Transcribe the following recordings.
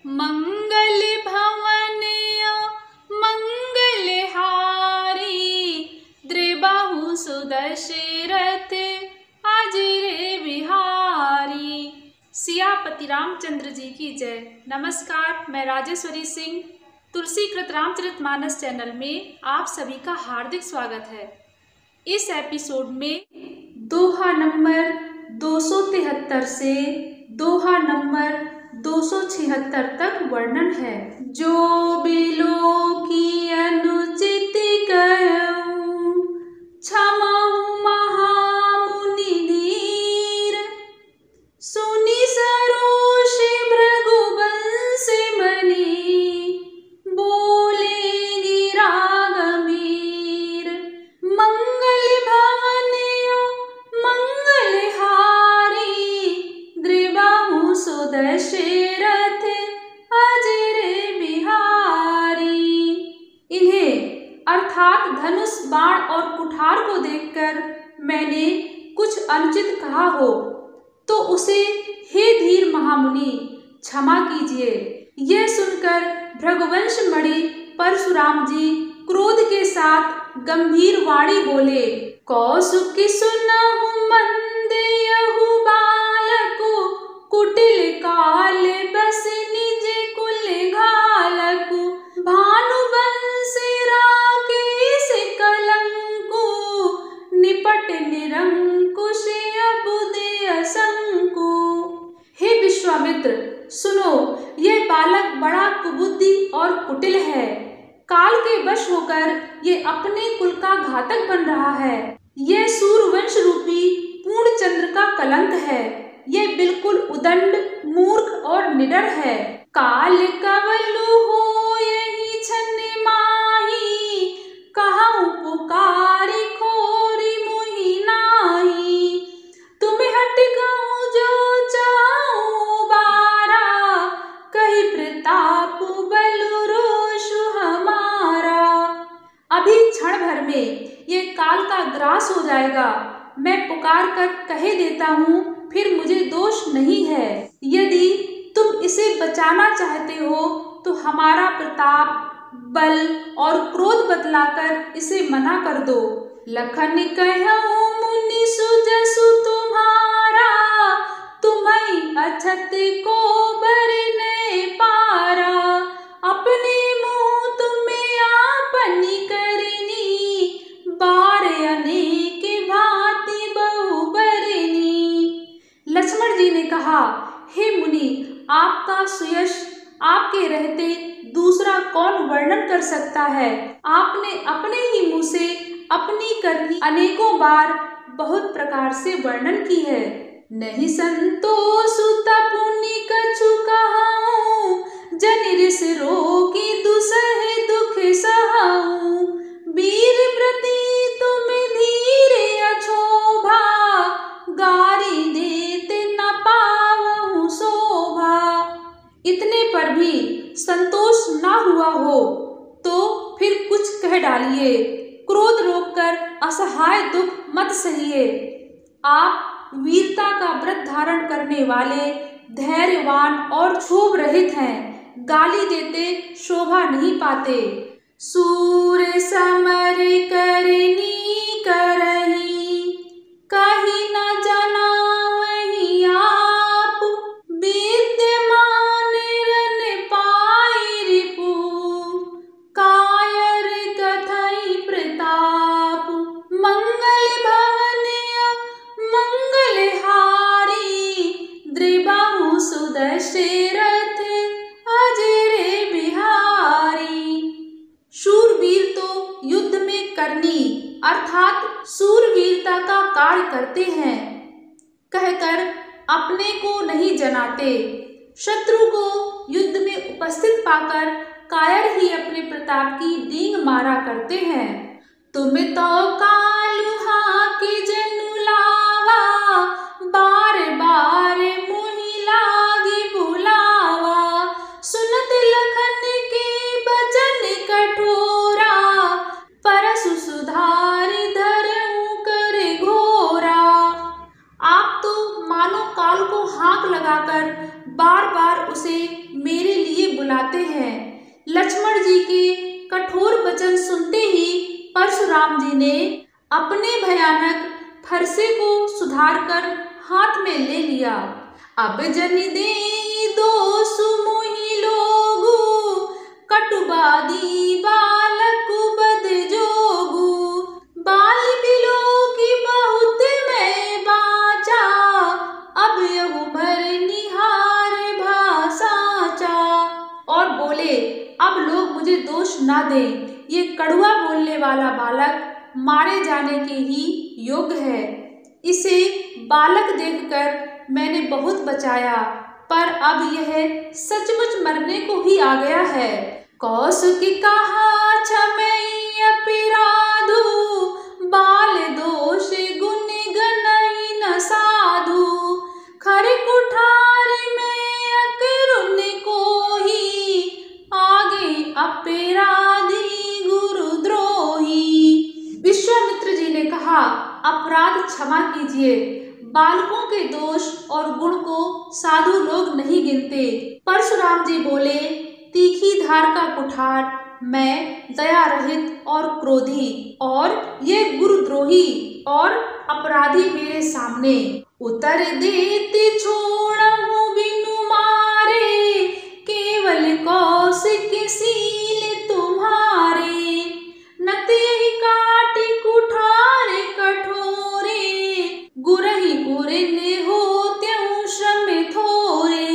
मंगल भवनय मंगलहारी द्रिबाहु सुदशरथ अजय बिहारी। सियापति रामचंद्र जी की जय। नमस्कार, मैं राजेश्वरी सिंह तुलसीकृत रामचरितमानस चैनल में आप सभी का हार्दिक स्वागत है। इस एपिसोड में दोहा नंबर 273 से दोहा नंबर 276 तक वर्णन है। जो बिलो की अनुचित कहूं क्षमाहु महामुनि धीर, सुनि सरोष भृगुवंश मणि बोले गिराग मीर। मंगल भवनय मंगलहारी द्रिबाहु सुदशरथ अजय बिहारी। इन्हें अर्थात धनुष, बाण और कुठार को देखकर मैंने कुछ अनुचित कहा हो तो उसे हे धीर महामुनि क्षमा कीजिए। यह सुनकर भृगुवंश मणि परशुराम जी क्रोध के साथ गंभीर वाणी बोले। कौसुकि सुनहु मंद यहु बालकु, कुटिल काल बस निज कुल घालकु। भानुवंश राकेश कलंकु, निपट निरंकुश अबुध असंकु। हे विश्वामित्र सुनो, यह बालक बड़ा कुबुद्धि और कुटिल है। काल के वश होकर ये अपने कुल का घातक बन रहा है। यह सूर्यवंश रूपी पूर्ण चंद्र का कलंक है। यह बिल्कुल उदंड, मूर्ख और निडर है। काल कवलु हो यही छन माही, कहूँ पुकारी खोरी मुहि नाही। तुम्हें हट कहूँ जो चाहूँ बारा, कही प्रताप बलु रोषु हमारा। अभी क्षण भर में ये काल का ग्रास हो जाएगा। मैं पुकार कर कहे देता हूँ, फिर मुझे दोष नहीं है। यदि तुम इसे बचाना चाहते हो तो हमारा प्रताप, बल और क्रोध बतलाकर इसे मना कर दो। लखन कहूँ मुनि सुजसु तुम्हारा, तुम्हें अछत को बरने पारा। अपने मुँह तुम्हें आपनी करनी, बार अनेक भांति बहु बरनी। लक्ष्मण जी ने कहा, हे मुनि, आपका सुयश आपके रहते दूसरा कौन वर्णन कर सकता है। आपने अपने ही मुंह से अपनी करनी अनेकों बार बहुत प्रकार से वर्णन की है। नहीं संतोष तपुनि कछु कहूँ, जन रिस रोगी दुसहे दुख सहूँ। वीर प्रति तुम धीरे अछोभा, गारी देते न पावहु शोभा। इतने पर भी संतोष ना हुआ हो तो फिर कुछ कह डालिए। क्रोध रोककर असहाय दुख मत सहिए। आप वीरता का व्रत धारण करने वाले, धैर्यवान और क्षोभ रहित हैं। गाली देते शोभा नहीं पाते। सूर समर करनी करही, कही न जनावहि आप। विद्यमान रन पाई रिपु, कायर कथई प्रताप। मंगल भवनय मंगलहारी, द्रिबाहु सुदशरथ अजय बिहारी। शूरवीर तो युद्ध में करनी अर्थात सूरवीरता का कार्य करते हैं, कहकर अपने को नहीं जनाते। शत्रु को युद्ध में उपस्थित पाकर कायर ही अपने प्रताप की डींग मारा करते हैं। तुम तो कालुहा के जनु लावा, बार बार मुहि लागी बुलावा। सुनत लखन के बचन कठोरा, परसु सुधारि धरऊ कर घोरा। आप तो मानो काल को हाँक लगाकर बार बार उसे मेरे लिए बुलाते हैं। लक्ष्मण जी के कठोर वचन सुनते ही परशुराम जी ने अपने भयानक फरसे को सुधार कर हाथ में ले लिया। अब जन दे दोष मोहि लोगु, कटुबादी बालक बद जोगु। बाल बिलो की बहुत मैं बाचा, अब यहु भर निहार भाषाचा। और बोले, अब लोग मुझे दोष ना दें, ये कड़वा बोलने वाला बालक मारे जाने के ही योग्य है। इसे बालक देखकर मैंने बहुत बचाया, पर अब यह सचमुच मरने को ही आ गया है। कौसुकी कहा क्षमई अपराधु, बाल दोष गुण गनहि न साधु। खर कुठार में अकरुन कोही, आगे अपराधी गुरुद्रोही। विश्वामित्र जी ने कहा, अपराध क्षमा कीजिए, बालकों के दोष और गुण को साधु लोग नहीं गिनते। परशुराम जी बोले, तीखी धार का कुठार मैं, दया रहित और क्रोधी, और ये गुरुद्रोही और अपराधी मेरे सामने। उतर देते छोड़हु बिनु मारे, केवल कौशिक सील तुम्हारे। नत यही काटी कुठार कठोरे, गुरहि उरिन होत्यउ श्रम थोरे।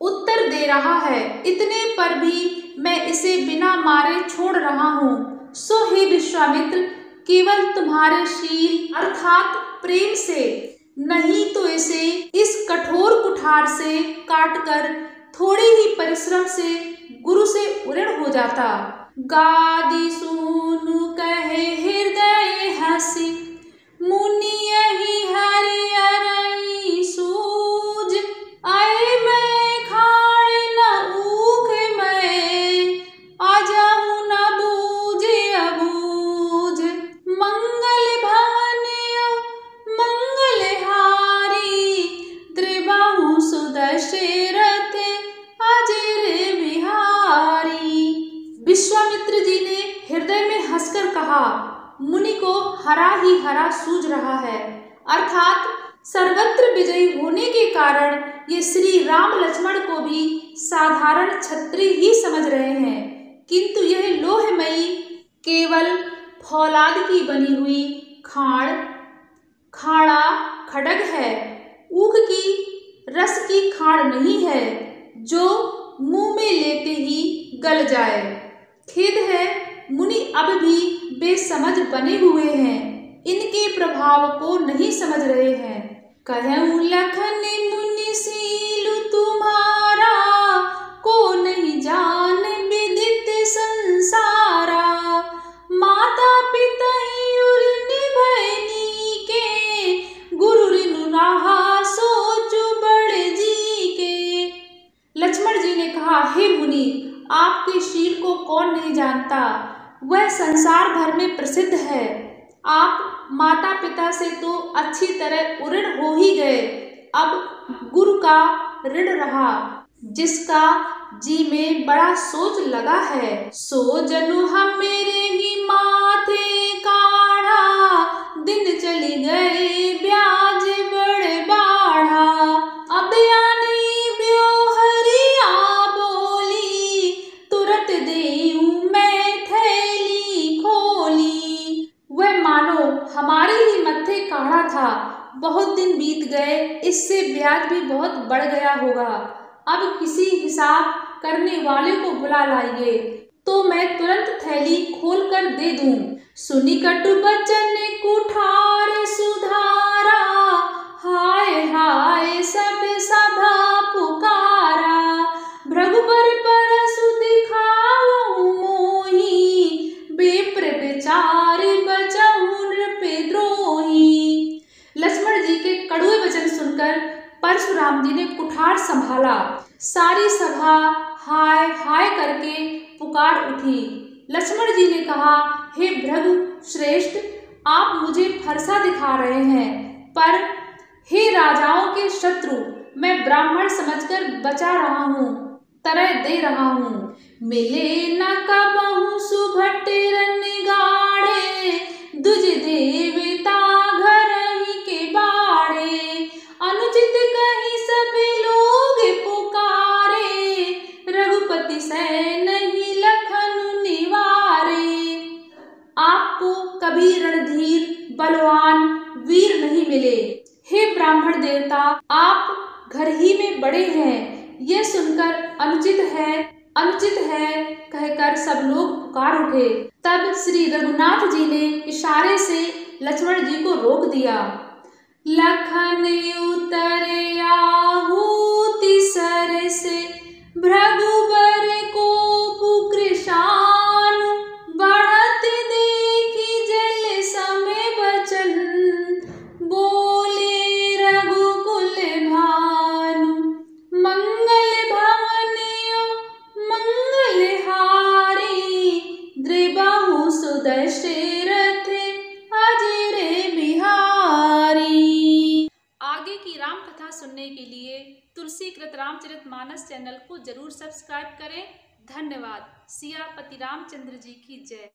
उत्तर दे रहा है, इतने पर भी मैं इसे बिना मारे छोड़ रहा हूँ। सो हे विश्वामित्र, केवल तुम्हारे शील अर्थात प्रेम से, नहीं तो इसे इस कठोर कुठार से काटकर थोड़ी ही परिश्रम से गुरु से उऋण हो जाता। गादी सुनु कहे हृदय हसी, मुनि यही हरि अरई सूझ। आए मैं खाड़ न ऊख मैं, आजाहु न बूझे अबूझ। मंगल भवन मंगल हारी, त्रिबाहु सुदशरथ अजर बिहारी। विश्वामित्र जी ने हृदय में हंसकर कहा, मुनि को हरा ही हरा सूझ रहा है, अर्थात सर्वत्र विजयी होने के कारण ये श्री राम लक्ष्मण को भी साधारण क्षत्रिय ही समझ रहे हैं, किंतु यह लोहमयी केवल फौलाद की बनी हुई खाड़ा खड्ग है, ऊख की रस की खाड़ नहीं है जो मुंह में लेते ही गल जाए। खेद है, मुनि अब भी बेसमझ बने हुए हैं, इनके प्रभाव को नहीं समझ रहे हैं। कहूँ लखन मुनि सीलु तुम्हारा, को नहीं जान विदित संसारा। माता पिता भयनी के, गुरु रिनु रहा सोचु बड़े जी के। लक्ष्मण जी ने कहा, हे मुनि, आपके शील को कौन नहीं जानता, वह संसार भर में प्रसिद्ध है। आप माता पिता से तो अच्छी तरह उऋण हो ही गए, अब गुरु का ऋण रहा, जिसका जी में बड़ा सोच लगा है। सो जनु हम मेरे ही माथे काढ़ा, दिन चली गए ब्याज बड़े बाढ़ा। अब यानी ब्योहरिया बोली, तुरत देऊं मैं थैली खोली। वह मानो हमारे ही मत्थे काढ़ा था, बहुत दिन बीत गए, इससे ब्याज भी बहुत बढ़ गया होगा। अब किसी हिसाब करने वाले को बुला लाइए, तो मैं तुरंत थैली खोल कर दे दूं। सुनी कटु बचन कुठार सुधारा, हाय हाय सब सभा पुकारा। भृगुबर परसु दिखाऊं मोही, बेप्र विचार बचऊं नृपद्रोही। लक्ष्मण जी के कड़वे वचन सुनकर परशुराम जी ने कुठार संभाला। सारी सभा हाय हाय करके पुकार उठी। लक्ष्मण जी ने कहा, हे भृगु श्रेष्ठ, आप मुझे फरसा दिखा रहे हैं, पर हे राजाओं के शत्रु, मैं ब्राह्मण समझकर बचा रहा हूँ, तरह दे रहा हूँ। मिले न कबहु सुभट रन गाढ़े, दुज देवता घर ही के बाड़े। अनुचित कहीं सभी लोग पुकारे, रघुपति सै नहीं लखन निवारे। आपको कभी रणधीर बलवान वीर नहीं मिले। हे ब्राह्मण देवता, आप घर ही में बड़े हैं, यह सुनकर अनुचित है कहकर सब लोग पुकार उठे। तब श्री रघुनाथ जी ने इशारे से लक्ष्मण जी को रोक दिया। लखन उतरे आहूति सर से, भृगुबर को कृशान। बढ़त देखी जल समय बचन, बोले रघुकुल भानु। मंगल भवन मंगल हारी, द्रिबाहु सुदशरथ अजर बिहारी। आगे की राम कथा सुनने के लिए तुलसीकृत रामचरितमानस चैनल को जरूर सब्सक्राइब करें। धन्यवाद। सियापति रामचंद्र जी की जय।